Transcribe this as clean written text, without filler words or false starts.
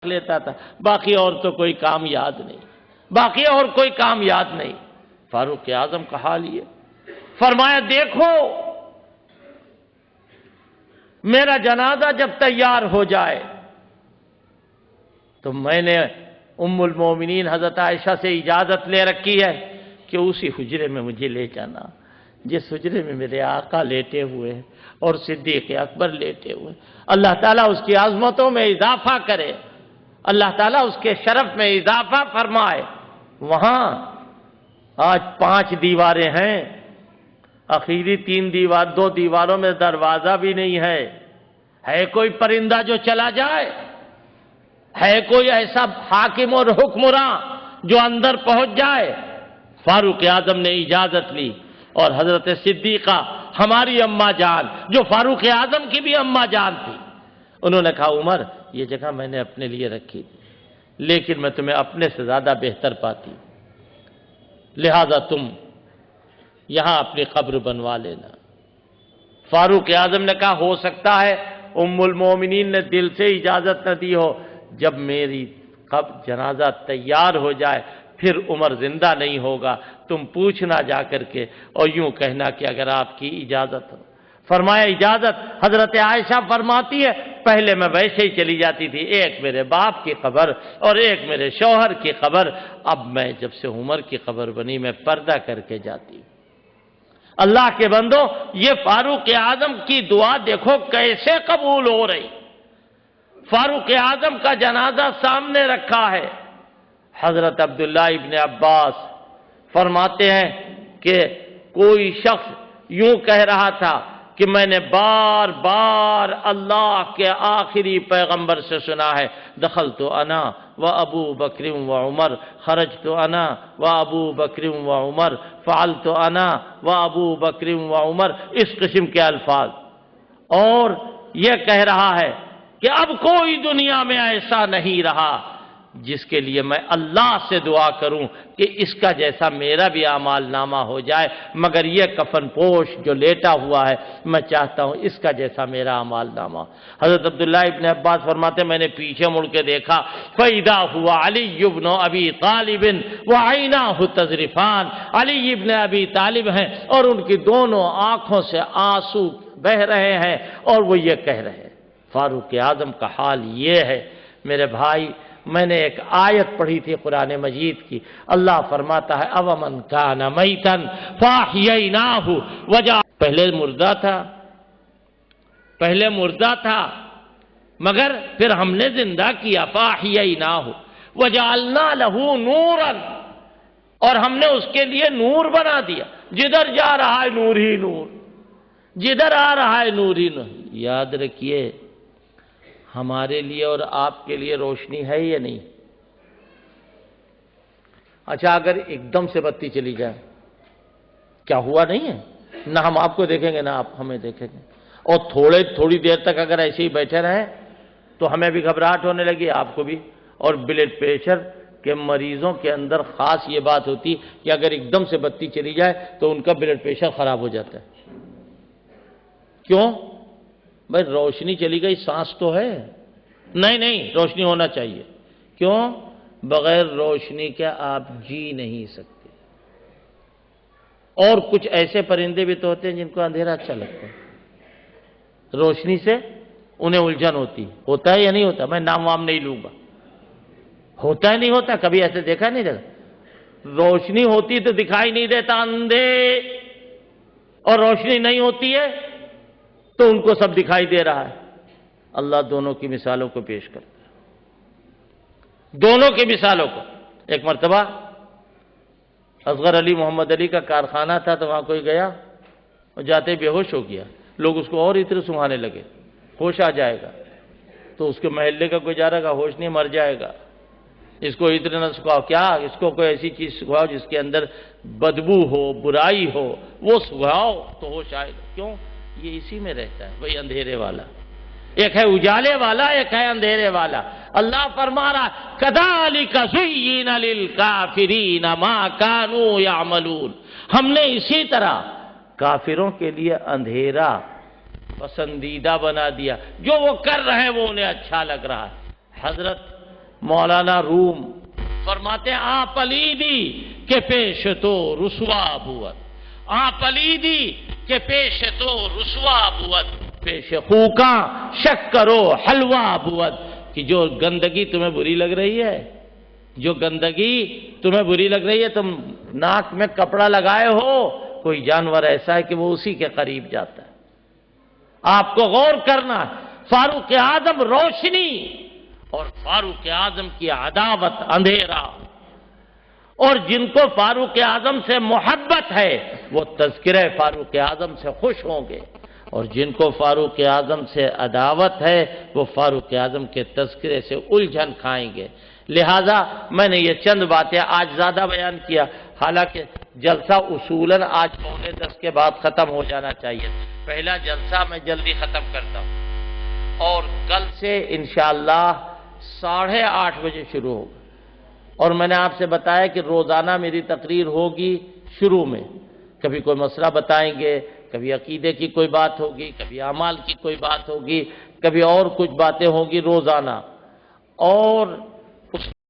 لیتا تھا، باقی اور تو کوئی کام یاد نہیں، باقی اور کوئی کام یاد نہیں۔ فاروق اعظم کا حال یہ، فرمایا دیکھو میرا جنازہ جب تیار ہو جائے تو میں نے ام المومنین حضرت عائشہ سے اجازت لے رکھی ہے کہ اسی حجرے میں مجھے لے جانا جس حجرے میں میرے آقا لیٹے ہوئے ہیں اور صدیق اکبر لیٹے ہوئے۔ اللہ تعالیٰ اس کی عظمتوں میں اضافہ کرے، اللہ تعالیٰ اس کے شرف میں اضافہ فرمائے۔ وہاں آج 5 دیواریں ہیں، اخیری 2 دیواروں میں دروازہ بھی نہیں ہے کوئی پرندہ جو چلا جائے؟ ہے کوئی ایسا حاکم اور حکمراں جو اندر پہنچ جائے؟ فاروق اعظم نے اجازت لی، اور حضرت صدیقہ ہماری اماں جان جو فاروق اعظم کی بھی اماں جان تھی، انہوں نے کہا عمر یہ جگہ میں نے اپنے لیے رکھی تھی لیکن میں تمہیں اپنے سے زیادہ بہتر پاتی، لہذا تم یہاں اپنی قبر بنوا لینا۔ فاروق اعظم نے کہا ہو سکتا ہے ام المومنین نے دل سے اجازت نہ دی ہو، جب میری جنازہ تیار ہو جائے پھر عمر زندہ نہیں ہوگا، تم پوچھنا جا کر کے اور یوں کہنا کہ اگر آپ کی اجازت ہو۔ فرمایا اجازت؟ حضرت عائشہ فرماتی ہے پہلے میں ویسے ہی چلی جاتی تھی، ایک میرے باپ کی قبر اور ایک میرے شوہر کی قبر، اب میں جب سے عمر کی قبر بنی میں پردہ کر کے جاتی ہوں۔ اللہ کے بندو یہ فاروق اعظم کی دعا دیکھو کیسے قبول ہو رہی۔ فاروق اعظم کا جنازہ سامنے رکھا ہے۔ حضرت عبداللہ ابن عباس فرماتے ہیں کہ کوئی شخص یوں کہہ رہا تھا کہ میں نے بار بار اللہ کے آخری پیغمبر سے سنا ہے، دخلت انا و ابو بکر و عمر، خرجت انا و ابو بکر و عمر، فعلت انا و ابو بکر و عمر، اس قسم کے الفاظ، اور یہ کہہ رہا ہے کہ اب کوئی دنیا میں ایسا نہیں رہا جس کے لیے میں اللہ سے دعا کروں کہ اس کا جیسا میرا بھی اعمال نامہ ہو جائے، مگر یہ کفن پوش جو لیٹا ہوا ہے میں چاہتا ہوں اس کا جیسا میرا اعمال نامہ۔ حضرت عبداللہ ابن عباس فرماتے ہیں میں نے پیچھے مڑ کے دیکھا فَإِذَا هُوَ عَلِيُّ بْنُ أَبِي طَالِبٍ وَعَيْنَاهُ تَذْرِفَانِ، علی ابن ابی طالب ہیں اور ان کی دونوں آنکھوں سے آنسو بہ رہے ہیں اور وہ یہ کہہ رہے ہیں۔ فاروق اعظم کا حال یہ ہے میرے بھائی۔ میں نے ایک آیت پڑھی تھی قرآن مجید کی، اللہ فرماتا ہے اَوَمَنْ كَانَ مَيْتًا فَأَحْيَيْنَاهُ پہلے مردہ تھا مگر پھر ہم نے زندہ کیا، فَأَحْيَيْنَاهُ وَجَعَلْنَا لَهُ نُورًا، اور ہم نے اس کے لیے نور بنا دیا، جدھر جا رہا ہے نور ہی نور، جدھر آ رہا ہے نور ہی نور۔ یاد رکھیے ہمارے لیے اور آپ کے لیے روشنی ہے یا نہیں؟ اچھا اگر ایک دم سے بتی چلی جائے کیا ہوا نہیں ہے؟ نہ ہم آپ کو دیکھیں گے نہ آپ ہمیں دیکھیں گے، اور تھوڑی دیر تک اگر ایسے ہی بیٹھے رہیں تو ہمیں بھی گھبراہٹ ہونے لگی، آپ کو بھی۔ اور بلڈ پریشر کے مریضوں کے اندر خاص یہ بات ہوتی کہ اگر ایک دم سے بتی چلی جائے تو ان کا بلڈ پریشر خراب ہو جاتا ہے۔ کیوں؟ بھائی روشنی چلی گئی سانس تو ہے، نہیں روشنی ہونا چاہیے۔ کیوں؟ بغیر روشنی کے آپ جی نہیں سکتے۔ اور کچھ ایسے پرندے بھی تو ہوتے ہیں جن کو اندھیرا اچھا لگتا ہے، روشنی سے انہیں الجھن ہوتی، ہوتا ہے یا نہیں ہوتا؟ میں نام وام نہیں لوں گا، ہوتا ہے نہیں ہوتا؟ کبھی ایسے دیکھا نہیں دیکھا؟ روشنی ہوتی تو دکھائی نہیں دیتا اندھے، اور روشنی نہیں ہوتی ہے تو ان کو سب دکھائی دے رہا ہے۔ اللہ دونوں کی مثالوں کو پیش کرتا ہے، دونوں کی مثالوں کو۔ ایک مرتبہ اصغر علی محمد علی کا کارخانہ تھا تو وہاں کوئی گیا اور جاتے بے ہوش ہو گیا، لوگ اس کو اور اتنے سنگھانے لگے، ہوش آ جائے گا، تو اس کے محلے کا کوئی جا رہا گا ہوش نہیں مر جائے گا، اس کو اتنے نہ سکھاؤ، کیا اس کو کوئی ایسی چیز سکھاؤ جس کے اندر بدبو ہو برائی ہو وہ سکھاؤ تو ہوش آئے گا۔ کیوں؟ یہ اسی میں رہتا ہے وہی اندھیرے والا، ایک ہے اجالے والا ایک ہے اندھیرے والا۔ اللہ فرما رہا کذالک زین للکافرین ما کانوا یعملون، ہم نے اسی طرح کافروں کے لیے اندھیرا پسندیدہ بنا دیا، جو وہ کر رہے ہیں وہ انہیں اچھا لگ رہا ہے۔ حضرت مولانا روم فرماتے ہیں آ پلیدی کہ پیش تو رسوا بود، آ پلیدی کہ پیش تو رسوا بود، پیش خوکاں شک کرو حلوا بود، کہ جو گندگی تمہیں بری لگ رہی ہے، جو گندگی تمہیں بری لگ رہی ہے، تم ناک میں کپڑا لگائے ہو، کوئی جانور ایسا ہے کہ وہ اسی کے قریب جاتا ہے۔ آپ کو غور کرنا ہے، فاروق اعظم روشنی اور فاروق اعظم کی عداوت اندھیرا، اور جن کو فاروق اعظم سے محبت ہے وہ تذکرہ فاروق اعظم سے خوش ہوں گے، اور جن کو فاروق اعظم سے عداوت ہے وہ فاروق اعظم کے تذکرے سے الجھن کھائیں گے۔ لہذا میں نے یہ چند باتیں آج زیادہ بیان کیا، حالانکہ جلسہ اصولاً آج 9:45 کے بعد ختم ہو جانا چاہیے، پہلا جلسہ میں جلدی ختم کرتا ہوں، اور کل سے انشاءاللہ 8:30 بجے شروع ہوگا، اور میں نے آپ سے بتایا کہ روزانہ میری تقریر ہوگی، شروع میں کبھی کوئی مسئلہ بتائیں گے، کبھی عقیدے کی کوئی بات ہوگی، کبھی اعمال کی کوئی بات ہوگی، کبھی اور کچھ باتیں ہوگی روزانہ، اور